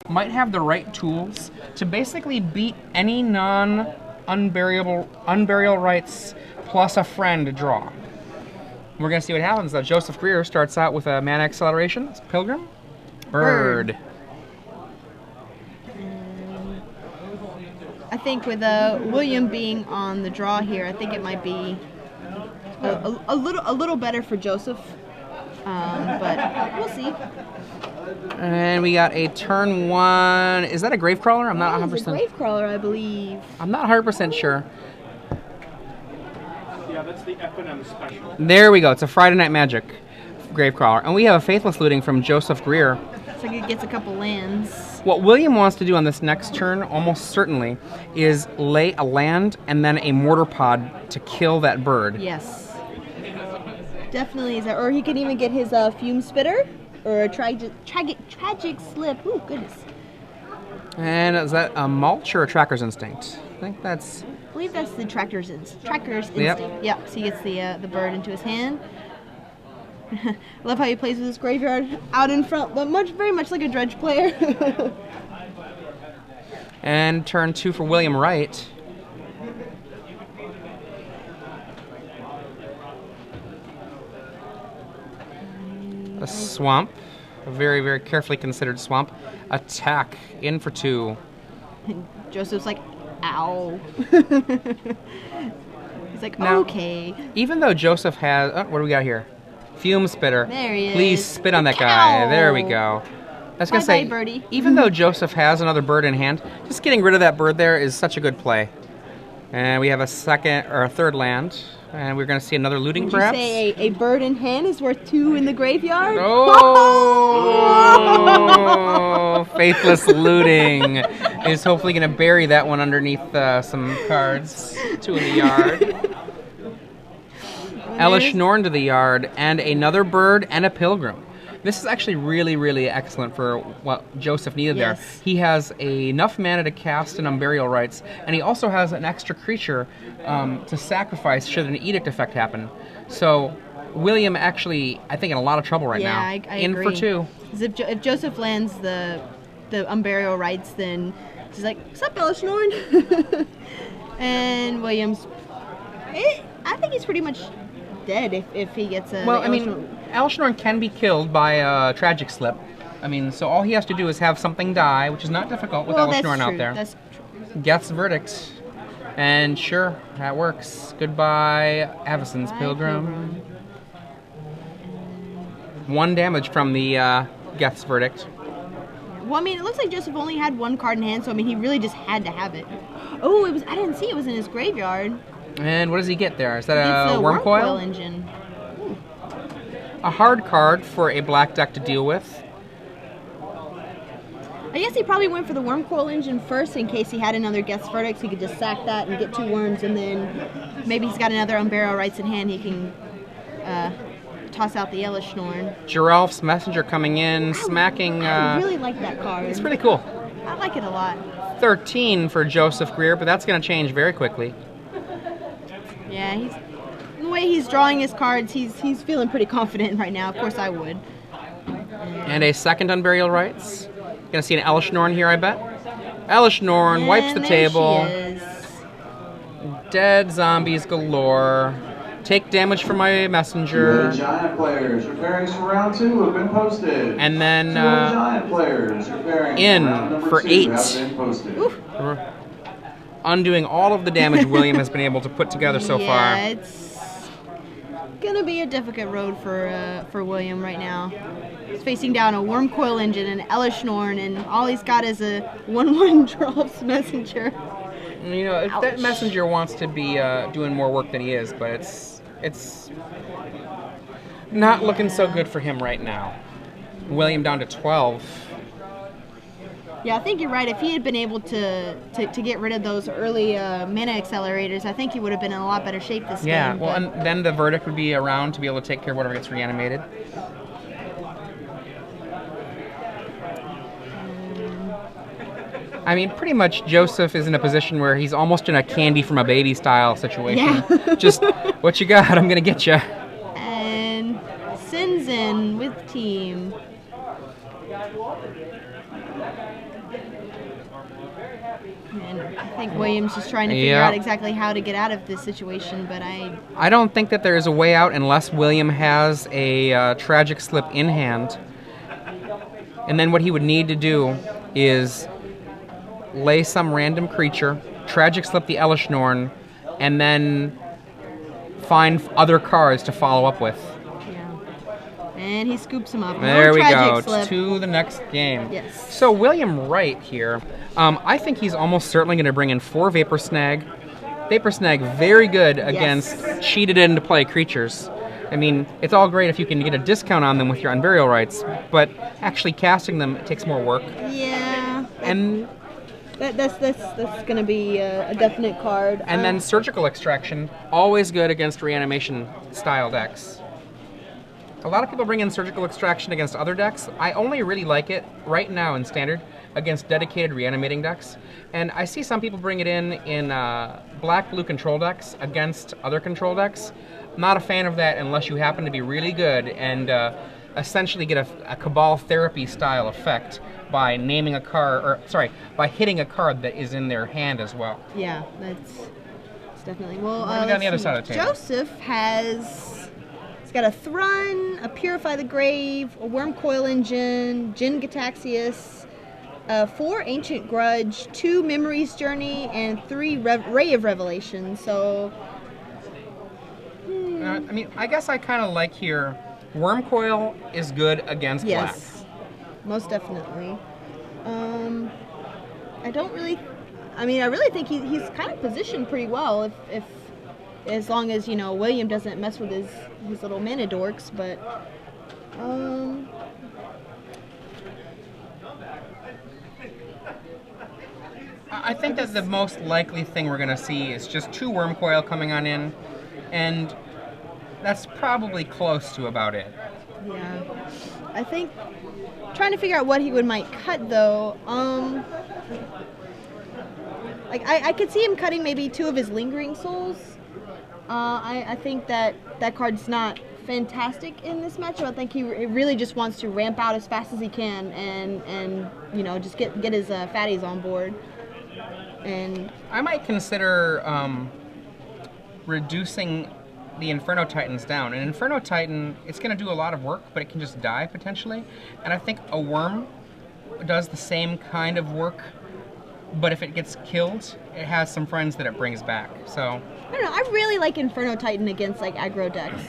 might have the right tools to basically beat any unburial rights plus a friend draw. We're going to see what happens. Joseph Grier starts out with a mana acceleration. It's Pilgrim. Bird. I think with William being on the draw here, I think it might be a little better for Joseph, but we'll see. And we got a turn 1. Is that a Gravecrawler? I'm not 100%. It's a Gravecrawler, I believe. I'm not 100% sure. Yeah, that's the F&M special. There we go. It's a Friday Night Magic Gravecrawler. And we have a Faithless Looting from Joseph Grier. Looks like it gets a couple lands. What William wants to do on this next turn, almost certainly, is lay a land and then a Mortar Pod to kill that bird. Yes. Definitely is that. Or he could even get his Fume Spitter or a Tragic Slip. Ooh, goodness. And is that a Mulch or a Tracker's Instinct? I think that's... I believe that's the Tracker's Instinct. Yep. Yeah, so he gets the bird into his hand. I love how he plays with his graveyard out in front, but very much like a Dredge player. And turn 2 for William Wright. A swamp. A very, very carefully considered swamp. Attack. In for 2. And Joseph's like, ow. He's like, now, okay. Even though Joseph has... Oh, what do we got here? Fume Spitter. There he is. Please spit on that guy. There we go. I was going to say, birdie. Even though Joseph has another bird in hand, just getting rid of that bird there is such a good play. And we have a third land. And we're going to see another looting, perhaps? Would you say a bird in hand is worth 2 in the graveyard? Oh! Faithless Looting is hopefully going to bury that one underneath some cards. 2 in the yard. Elish Norn to the yard, and another bird and a Pilgrim. This is actually really, really excellent for what Joseph needed there. He has enough mana to cast an Unburial Rights, and he also has an extra creature to sacrifice should an Edict effect happen. So William actually, I think, in a lot of trouble right now. I in agree. For 2. If Joseph lands the Unburial Rights, then he's like, what's up, Elish Norn? And William's, I think he's pretty much dead if he gets a... Well, I mean, Elish Norn can be killed by a Tragic Slip. I mean, so all he has to do is have something die, which is not difficult with Elish Norn out there. That's true. Gets Verdict. And sure, that works. Goodbye, Avacyn's Pilgrim. 1 damage from the Geth's Verdict. Well, I mean, it looks like Joseph only had 1 card in hand, so I mean, he really just had to have it. Oh, I didn't see it was in his graveyard. And what does he get there? Is that a Wormcoil Engine. Ooh. A hard card for a black deck to deal with. I guess he probably went for the Wormcoil Engine first in case he had another Geth's Verdict, so he could just sack that and get 2 worms, and then maybe he's got another Unburial Rights in hand, he can toss out the Elish Norn. Giralf's Messenger coming in, smacking... I really like that card. It's pretty cool. I like it a lot. 13 for Joseph Grier, but that's going to change very quickly. Yeah, the way he's drawing his cards, he's feeling pretty confident right now. Of course I would. And a second Unburial Rights. Gonna see an Elish Norn here, I bet. Elish Norn wipes the table. She is. Dead zombies galore. Take damage from my messenger. The giant players preparing for round 2 have been posted. And then giant players preparing in for for 8. have been posted. Undoing all of the damage William has been able to put together so far. Yeah, it's gonna be a difficult road for William right now. He's facing down a Wormcoil Engine and Elish Norn, and all he's got is a 1/1 Giralf's Messenger. You know, if that messenger wants to be doing more work than he is, but it's not looking so good for him right now. William down to 12. Yeah, I think you're right. If he had been able to get rid of those early mana accelerators, I think he would have been in a lot better shape this game. Yeah, well, and then the Verdict would be around to be able to take care of whatever gets reanimated. I mean, pretty much Joseph is in a position where he's almost in a candy from a baby style situation. Yeah. Just, what you got? I'm going to get you. And sends in with team. And I think William's just trying to figure out exactly how to get out of this situation, but I don't think that there is a way out unless William has a tragic slip in hand. And then what he would need to do is lay some random creature, tragic slip the Elishnorn, and then find other cards to follow up with. And he scoops him up. There we go. Slip. To the next game. Yes. So William Wright here, I think he's almost certainly going to bring in 4 Vapor Snag. Vapor Snag, very good against cheated into play creatures. I mean, it's all great if you can get a discount on them with your Unburial Rights, but actually casting them, it takes more work. Yeah. And that's going to be a definite card. And then Surgical Extraction, always good against reanimation style decks. A lot of people bring in Surgical Extraction against other decks. I only really like it right now in Standard against dedicated reanimating decks. And I see some people bring it in black-blue control decks against other control decks. I'm not a fan of that unless you happen to be really good and essentially get a Cabal Therapy style effect by naming a card, or sorry, by hitting a card that is in their hand as well. Yeah, that's definitely. Well, what do we got on the other side of the table? Joseph has... He's got a Thrun, a Purify the Grave, a Worm Coil Engine, Jin Gataxius, 4 Ancient Grudge, 2 Memories Journey, and 3 Ray of Revelation. So, I mean, I guess I kind of like here, Worm Coil is good against black. Yes, most definitely. I don't really... I mean, I really think he's kind of positioned pretty well if as long as, you know, William doesn't mess with his little mana dorks, but I think that the most likely thing we're going to see is just 2 Worm Coil coming on in, and that's probably close to about it. Yeah. I think trying to figure out what he might cut though, like I could see him cutting maybe 2 of his Lingering Souls. I think that card's not fantastic in this matchup. I think he really just wants to ramp out as fast as he can and you know, just get his fatties on board. And I might consider reducing the Inferno Titans down. An Inferno Titan, it's going to do a lot of work, but it can just die potentially. And I think a Worm does the same kind of work, but if it gets killed, it has some friends that it brings back. So I don't know. I really like Inferno Titan against like aggro decks.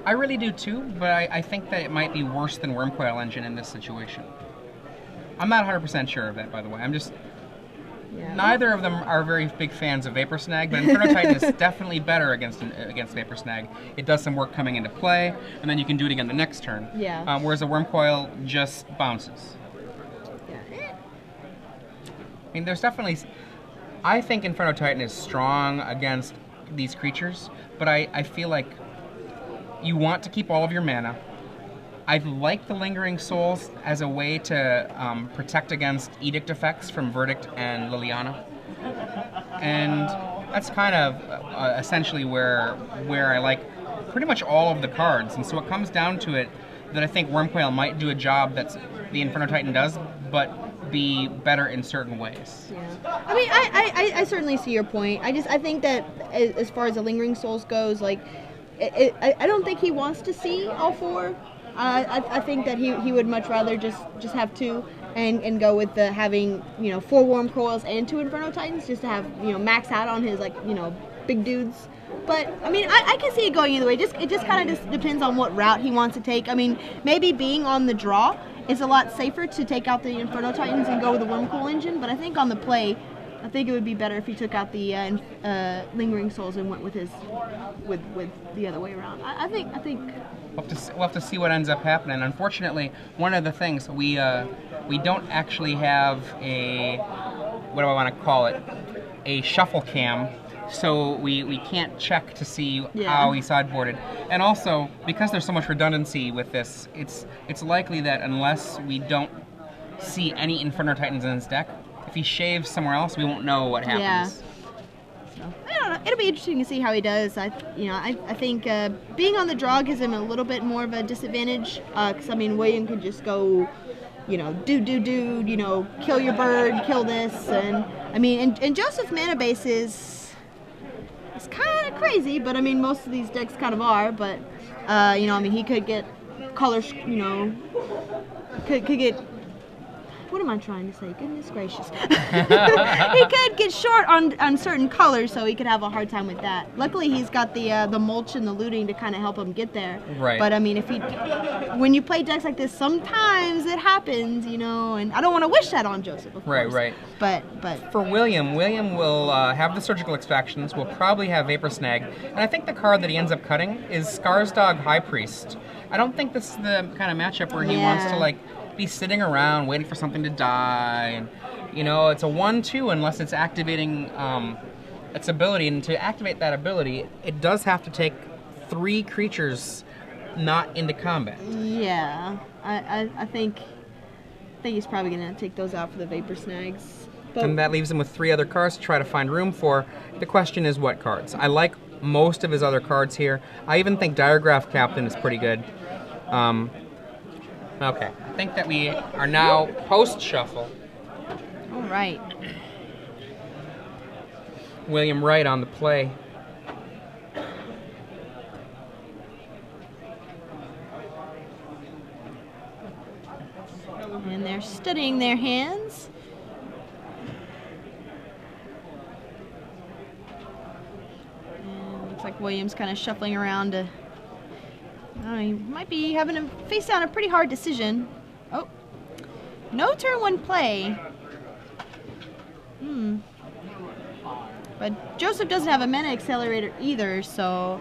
I really do too, but I think that it might be worse than Worm Coil Engine in this situation. I'm not 100% sure of that, by the way. I'm just... Yeah. Neither of them are very big fans of Vapor Snag, but Inferno Titan is definitely better against Vapor Snag. It does some work coming into play, and then you can do it again the next turn. Yeah. Whereas a Worm Coil just bounces. Yeah. I mean, there's definitely... I think Inferno Titan is strong against these creatures, but I feel like you want to keep all of your mana. I like the Lingering Souls as a way to protect against Edict effects from Verdict and Liliana. And that's kind of essentially where I like pretty much all of the cards. And so it comes down to it that I think Worm Coil might do a job that the Inferno Titan does, but be better in certain ways. Yeah. I mean, I certainly see your point. I think that as far as the Lingering Souls goes, like, I don't think he wants to see all 4. I think that he would much rather just have 2 and go with the having, you know, 4 Worm Coils and 2 Inferno Titans just to have, you know, max out on his, like, you know, big dudes. But I mean, I can see it going either way. It just kind of just depends on what route he wants to take. I mean, maybe being on the draw is a lot safer to take out the Inferno Titans and go with the Worm Coil Engine. But I think on the play, I think it would be better if he took out the Lingering Souls and went with his with the other way around. I think. We'll have to see what ends up happening. Unfortunately, one of the things we don't actually have a, what do I want to call it, a shuffle cam, so we can't check to see how he sideboarded. And also, because there's so much redundancy with this, it's likely that unless we don't see any Inferno Titans in his deck, if he shaves somewhere else, we won't know what happens. Yeah. I don't know. It'll be interesting to see how he does. I think being on the draw gives him a little bit more of a disadvantage. Because I mean, William could just go you know, you know, kill your bird, kill this, and I mean, and Joseph's mana base is kind of crazy, but I mean, most of these decks kind of are, but you know, I mean, he could get colors, you know, could get. What am I trying to say? Goodness gracious. He could get short on certain colors, so he could have a hard time with that. Luckily, he's got the mulch and the looting to kind of help him get there. Right. But I mean, when you play decks like this, sometimes it happens, you know, and I don't want to wish that on Joseph, of course. Right. But For William will have the surgical extractions. Will probably have Vapor Snag, and I think the card that he ends up cutting is Skarsdog High Priest. I don't think this is the kind of matchup where he wants to like be sitting around waiting for something to die, and you know, it's a 1/2 unless it's activating its ability, and to activate that ability it does have to take 3 creatures not into combat. Yeah, I think he's probably gonna take those out for the Vapor Snags. But And that leaves him with 3 other cards to try to find room for. The question is what cards. I like most of his other cards here. I even think Diregraph Captain is pretty good. Okay, I think that we are now post-shuffle. all right. William Wright on the play. And they're studying their hands. And looks like William's kind of shuffling around to. I don't know, he might be having to face down a pretty hard decision. Oh, no turn 1 play. But Joseph doesn't have a mana accelerator either, so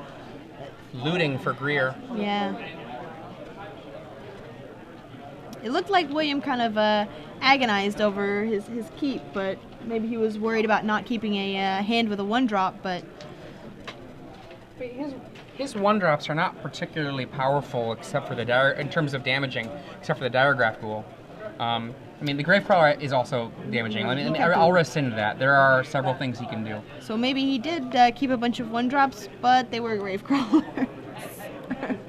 Looting for Grier. yeah. It looked like William kind of agonized over his keep, but maybe he was worried about not keeping a hand with a 1-drop, but His 1-drops are not particularly powerful except for the in terms of damaging, except for the Diregraph Ghoul. I mean, the Gravecrawler is also damaging. I mean, I'll rescind that. There are several things he can do. so maybe he did keep a bunch of 1-drops, but they were Gravecrawlers.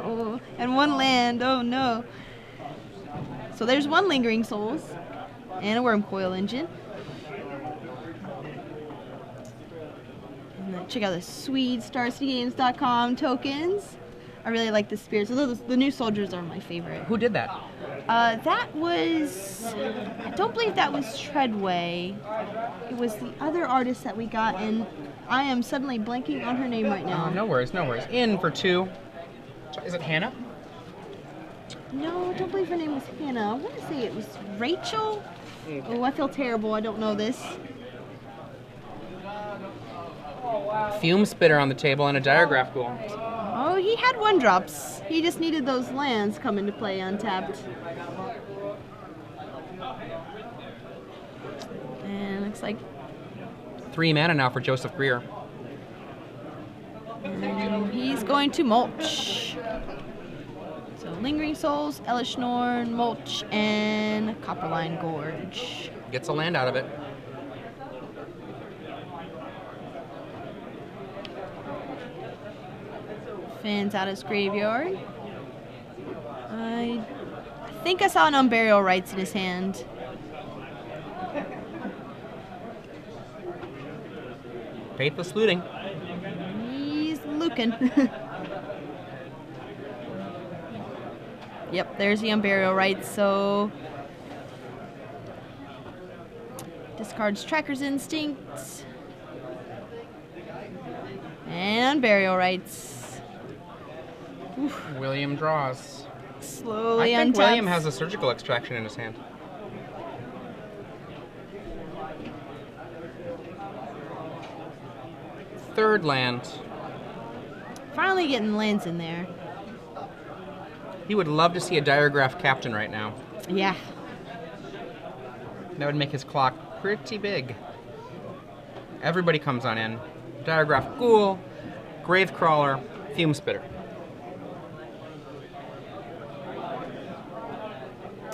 Oh, and 1 land, oh no. So there's 1 Lingering Souls and a Wormcoil Engine. And then check out the sweet StarCityGames.com tokens. I really like the spirits. The new soldiers are my favorite. Who did that? That was, I don't believe that was Treadway. It was the other artist that we got, and I am suddenly blanking on her name right now. No worries, no worries. In for 2. Is it Hannah? No, I don't believe her name was Hannah. I want to say it was Rachel. Oh, I feel terrible. I don't know this. Fume Spitter on the table and a Diregraph Ghoul. Oh, he had 1-drops. He just needed those lands come into play untapped. And looks like 3 mana now for Joseph Grier. he's going to mulch. So Lingering Souls, Elish Norn, Mulch, and Copperline Gorge. Gets a land out of it. Fans out his graveyard. I think I saw an Unburial Rights in his hand. Faithless Looting. He's looking. Yep, there's the Unburial Rights, so discards Tracker's Instincts and Unburial Rights. Oof. William draws. Slowly I think untaps. William has a surgical extraction in his hand. Third land. Finally getting lands in there. He would love to see a Diregraph Captain right now. Yeah. That would make his clock pretty big. Everybody comes on in. Diregraph Ghoul, Gravecrawler, Fume Spitter.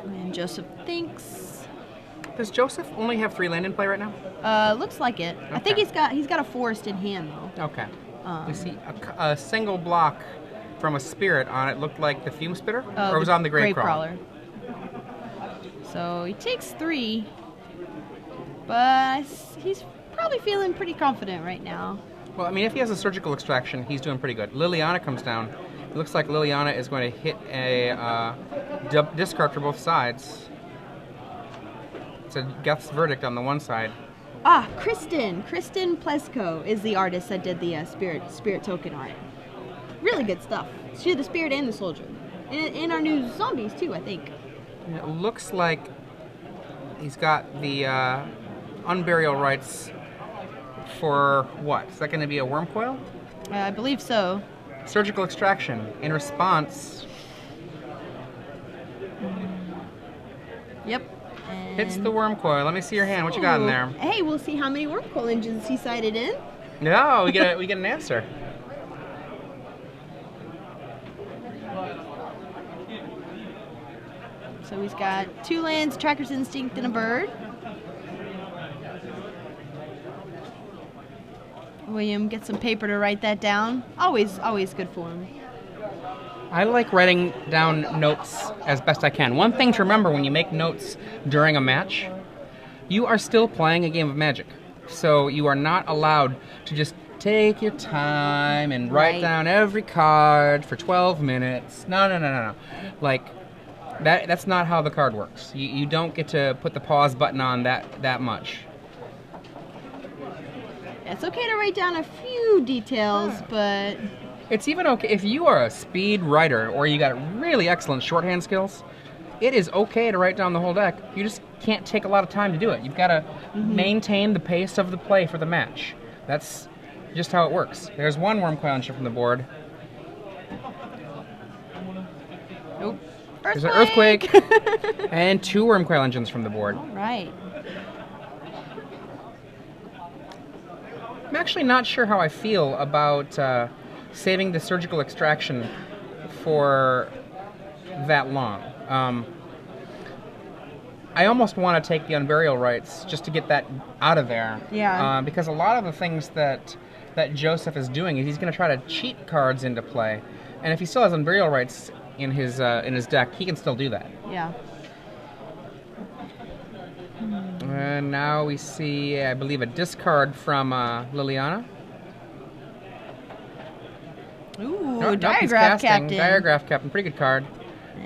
And Joseph thinks. Does Joseph only have 3 land in play right now? Looks like it. I think Okay. he's got a forest in hand though. Okay. We see a single block from a spirit on it looked like the Fume Spitter? Or it was on the Gravecrawler? So he takes 3, but he's probably feeling pretty confident right now. Well, I mean, if he has a surgical extraction, he's doing pretty good. Liliana comes down. It looks like Liliana is going to hit a discard for both sides. It's a Geth's verdict on the one side. Ah, Kristen Plesko is the artist that did the spirit token art. Really good stuff. She did the spirit and the soldier. And our new zombies too, I think. And it looks like he's got the unburial rights for what? Is that going to be a worm coil? I believe so. Surgical extraction. In response, Yep. hits the worm coil. Let me see your hand. What you got in there? Hey, we'll see how many worm coil engines he sighted in. No, we get an answer. So he's got 2 lands, Tracker's Instinct, and a bird. William gets some paper to write that down. Always good for him. I like writing down notes as best I can. One thing to remember when you make notes during a match, you are still playing a game of Magic. So you are not allowed to just take your time and write down every card for 12 minutes. No. Like, that's not how the card works. You don't get to put the pause button on that much. It's okay to write down a few details, but... It's even okay if you are a speed writer or you got really excellent shorthand skills. It is okay to write down the whole deck. You just can't take a lot of time to do it. You've got to maintain the pace of the play for the match. That's just how it works. There's one worm coil engine from the board. Nope. There's an earthquake and 2 worm coil engines from the board. All right. I'm actually not sure how I feel about saving the surgical extraction for that long. I almost want to take the unburial rights just to get that out of there. Yeah. Because a lot of the things that Joseph is doing is he's going to try to cheat cards into play, and if he still has unburial rights in his deck, he can still do that. Yeah. And now we see, I believe, a discard from Liliana. Ooh, Nope, he's Diagraph casting. Captain. Diagraph Captain, pretty good card.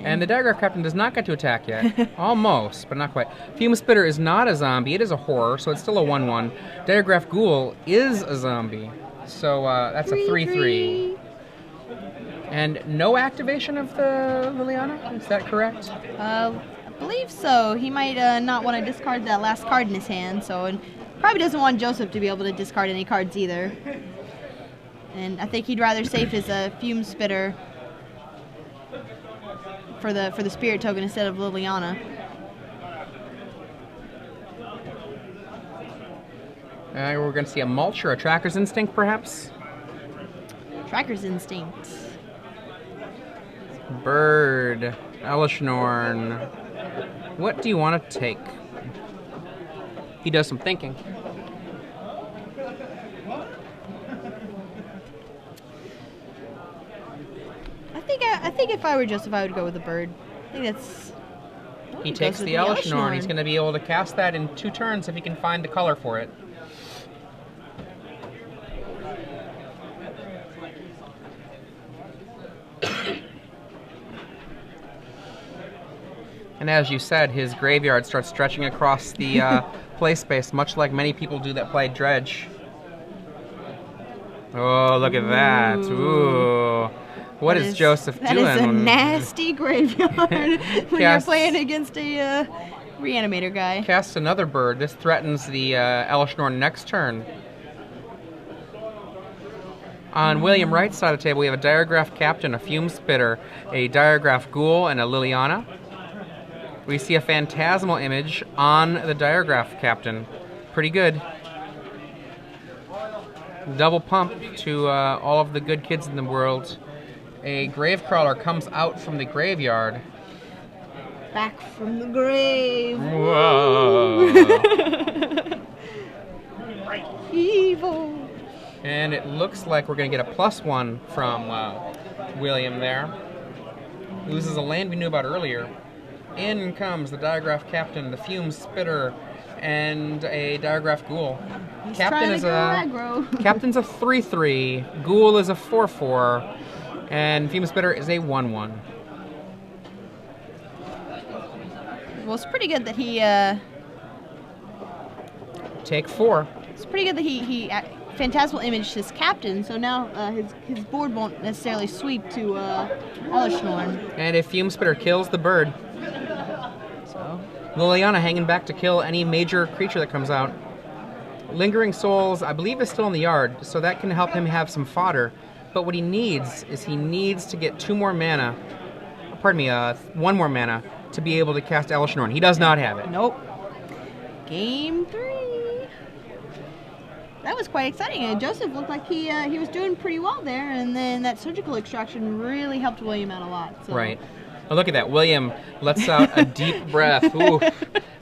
And the Diagraph Captain does not get to attack yet. Almost, but not quite. Fume Spitter is not a zombie. It is a horror, so it's still a 1/1. Diagraph Ghoul is a zombie. So that's a 3/3. And no activation of the Liliana? Is that correct? I believe so. He might not want to discard that last card in his hand, so and probably doesn't want Joseph to be able to discard any cards either. And I think he'd rather save his Fume Spitter for the Spirit token instead of Liliana. We're going to see a Mulch or a Tracker's Instinct, perhaps? Tracker's Instinct. Bird, Elishnorn. What do you want to take? He does some thinking. I think if I were Joseph, I would go with the bird. I think that's... He takes the Elishnorn. He's going to be able to cast that in 2 turns if he can find the color for it. And as you said, his graveyard starts stretching across the play space, much like many people do that play Dredge. Oh, look at that. Ooh. What is Joseph doing? That is a nasty graveyard when you're playing against a reanimator guy. Cast another bird. This threatens the Elishnorn next turn. On William Wright's side of the table, we have a Diagraph Captain, a Fume Spitter, a Diagraph Ghoul, and a Liliana. We see a Phantasmal image on the Diagraph Captain. Pretty good. Double pump to all of the good kids in the world. A Gravecrawler comes out from the graveyard. Back from the grave. Whoa. Evil. And it looks like we're going to get a +1 from William there. Loses a land we knew about earlier. In comes the Diagraph Captain, the Fume Spitter, and a Diagraph Ghoul. He's trying to go aggro. Captain's a 3/3, Ghoul is a 4/4, and Fume Spitter is a 1/1. Well, it's pretty good that he. Take 4. It's pretty good that he Phantasmal imaged his captain, so now his board won't necessarily sweep to Elishnorn. And if Fume Spitter kills the bird, So Liliana hanging back to kill any major creature that comes out. Lingering Souls, I believe, is still in the yard, so that can help him have some fodder. But what he needs is he needs to get 2 more mana, 1 more mana, to be able to cast Elishnorn. He does not have it. nope. Game 3. That was quite exciting. Joseph looked like he was doing pretty well there, and then that surgical extraction really helped William out a lot. So. Right. Oh, look at that. William lets out a deep breath. Ooh,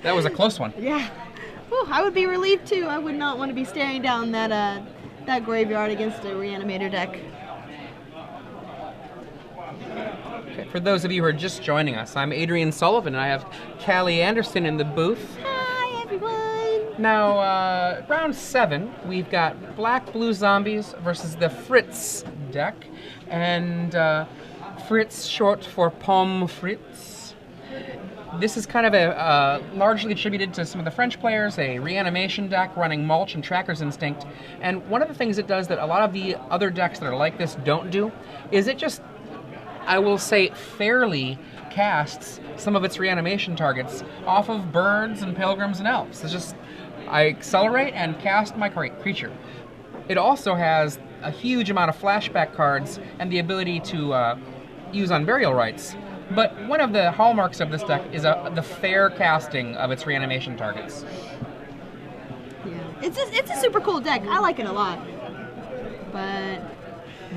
that was a close one. Yeah. Whew, I would be relieved too. I would not want to be staring down that graveyard against a reanimator deck. Okay, for those of you who are just joining us, I'm Adrian Sullivan, and I have Callie Anderson in the booth. Hi, everyone. Now, round 7, we've got Black-Blue Zombies versus the Fritz deck, and Fritz short for Pomme Fritz. This is kind of a largely attributed to some of the French players, a reanimation deck running Mulch and Tracker's Instinct, and one of the things it does that a lot of the other decks that are like this don't do is it just, I will say, fairly casts some of its reanimation targets off of birds and pilgrims and elves. It's just, I accelerate and cast my creature. It also has a huge amount of flashback cards and the ability to use on burial rights. But one of the hallmarks of this deck is the fair casting of its reanimation targets. Yeah, it's a super cool deck. I like it a lot. But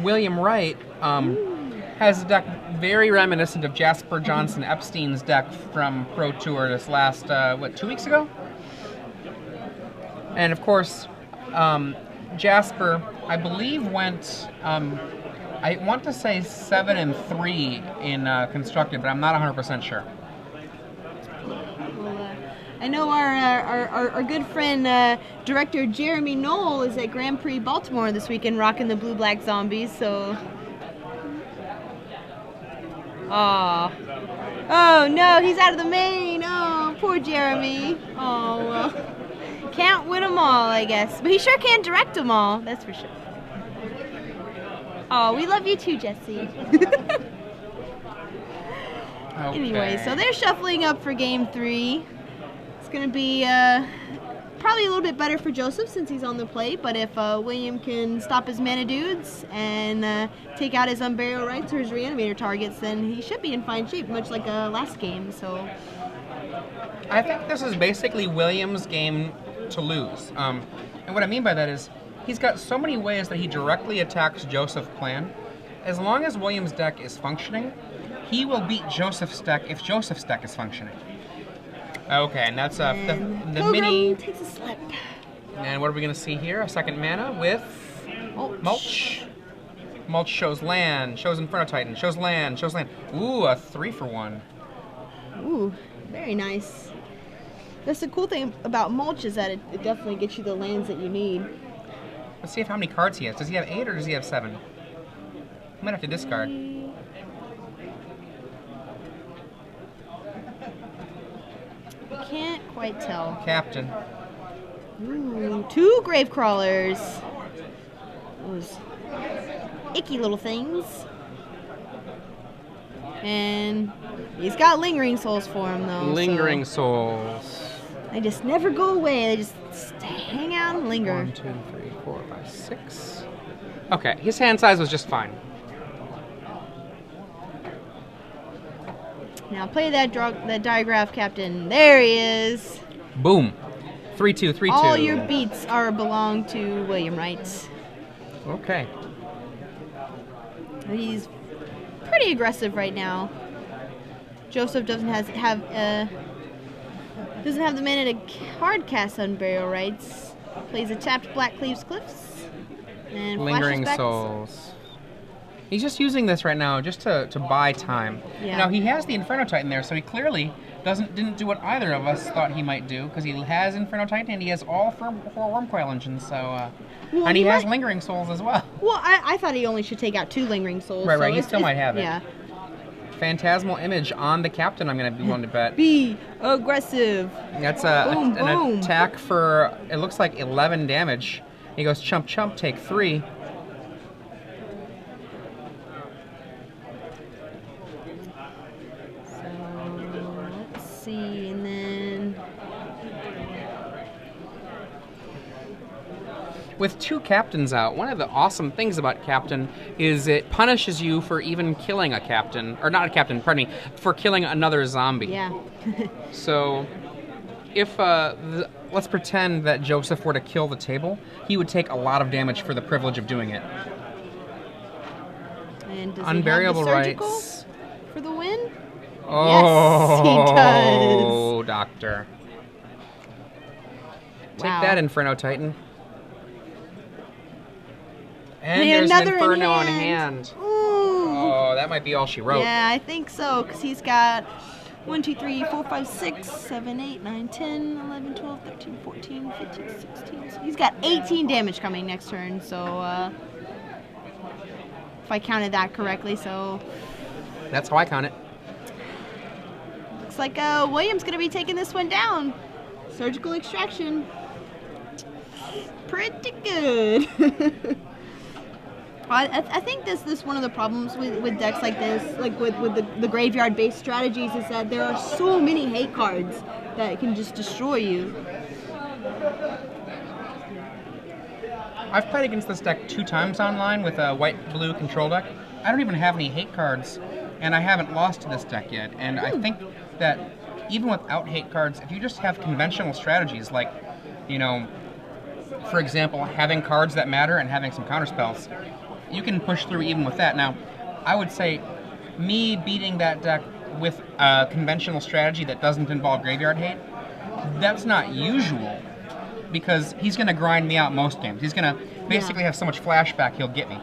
William Wright has a deck very reminiscent of Jasper Johnson Epstein's deck from Pro Tour this last, 2 weeks ago? And of course, Jasper, I believe, went, I want to say 7-3 in Constructed, but I'm not 100% sure. well, I know our good friend director Jeremy Knoll is at Grand Prix Baltimore this weekend, rocking the blue-black zombies. So, oh no, he's out of the main. Oh, poor Jeremy. Oh well. Can't win them all, I guess. But he sure can direct them all, that's for sure. Oh, we love you too, Jesse. Anyway, so they're shuffling up for game 3. It's going to be probably a little bit better for Joseph since he's on the plate, but if William can stop his mana dudes and take out his Unburial Rights or his Reanimator targets, then he should be in fine shape, much like last game, so... I think this is basically William's game to lose. And what I mean by that is he's got so many ways that he directly attacks Joseph's plan. As long as William's deck is functioning, he will beat Joseph's deck if Joseph's deck is functioning. Okay, and that's the mini... takes a slip. And what are we going to see here? A second mana with Mulch. Mulch shows land, shows Inferno Titan, shows land, shows land. Ooh, a 3-for-1. Ooh, very nice. That's the cool thing about Mulch is that it definitely gets you the lands that you need. Let's see how many cards he has. Does he have 8 or does he have 7? I might have to discard. Can't quite tell. Captain. Ooh, 2 grave crawlers. Those icky little things. And he's got lingering souls for him though. Lingering souls. They just never go away. They just hang out and linger. 1, 2, 3, 4, 5, 6. Okay, his hand size was just fine. Now play that diagraph captain. There he is. Boom. 3-2, 3-2. All your beats belong to William Wright. Okay. He's pretty aggressive right now. Joseph doesn't have the mana to hard cast Unburial Rights. Plays a tapped Black Cleaves Cliffs and Lingering flashes back. souls. He's just using this right now just to buy time. Yeah. Now, he has the Inferno Titan there, so he clearly didn't do what either of us thought he might do, because he has Inferno Titan and he has all four Wormcoil engines, so... Well, and he has might- Lingering Souls as well. Well, I thought he only should take out 2 Lingering Souls. Right, so right, he it's- still might have it. Yeah. Phantasmal Image on the Captain, I'm going to be willing to bet. Be aggressive. That's Boom, an boom. attack for, it looks like 11 damage. He goes chump chump, take 3. So let's see, and then With 2 captains out, one of the awesome things about Captain is it punishes you for even killing a captain, or not a captain, pardon me, for killing another zombie. yeah. So, if let's pretend that Joseph were to kill the table, he would take a lot of damage for the privilege of doing it. And does Unburial he have the surgical rights. for the win? Oh, Doctor. Take Wow. that, Inferno Titan. And And there's an another Inferno in in hand. hand. Ooh. Oh, that might be all she wrote. Yeah, I think so, because he's got 1, 2, 3, 4, 5, 6, 7, 8, 9, 10, 11, 12, 13, 14, 15, 16. So he's got 18 damage coming next turn, so if I counted that correctly, so That's how I count it. looks like William's going to be taking this one down. Surgical extraction. Pretty good. I think this one of the problems with decks like this, like with the graveyard-based strategies, is that there are so many hate cards that can just destroy you. I've played against this deck 2 times online with a white-blue control deck. I don't even have any hate cards, and I haven't lost to this deck yet. And I think that even without hate cards, if you just have conventional strategies like, you know, for example, having cards that matter and having some counterspells, you can push through even with that. Now, I would say me beating that deck with a conventional strategy that doesn't involve graveyard hate, that's not usual, because he's going to grind me out most games. He's going to basically have so much flashback he'll get me.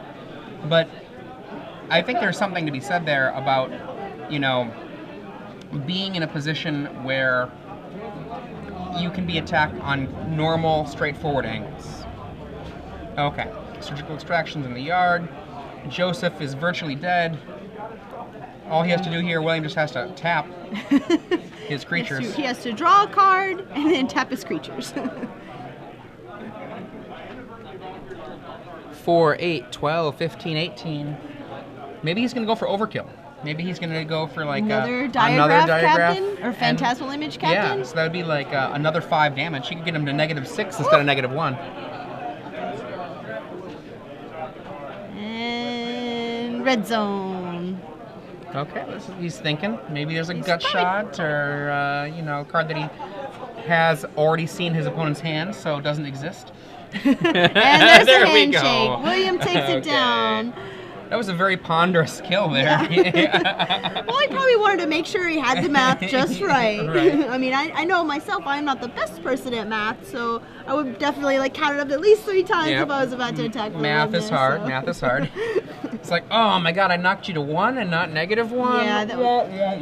But I think there's something to be said there about, you know, being in a position where you can be attacked on normal, straightforward angles. Okay, surgical extractions in the yard. Joseph is virtually dead. All he has to do here, William just has to tap his creatures. He has to draw a card and then tap his creatures. 4, 8, 12, 15, 18. Maybe he's going to go for overkill. Maybe he's going to go for like another diagraph captain or and- phantasmal image captain. Yeah, so that would be like another 5 damage. He could get him to -6 instead of -1. And red zone. Okay, he's thinking. Maybe there's a gut probably- shot or, you know, a card that he has already seen his opponent's hand, so it doesn't exist. And there's There a we go. handshake. William takes it Okay. down. That was a very ponderous kill there. Well, he probably wanted to make sure he had the math just right. Right. I mean, I know myself, I'm not the best person at math, so I would definitely like count it up at least 3 times Yep. if I was about to attack. Math William is there, hard. so. Math is hard. It's like, oh my god, I knocked you to 1 and not -1. Yeah, that was Wah, wah, wah. big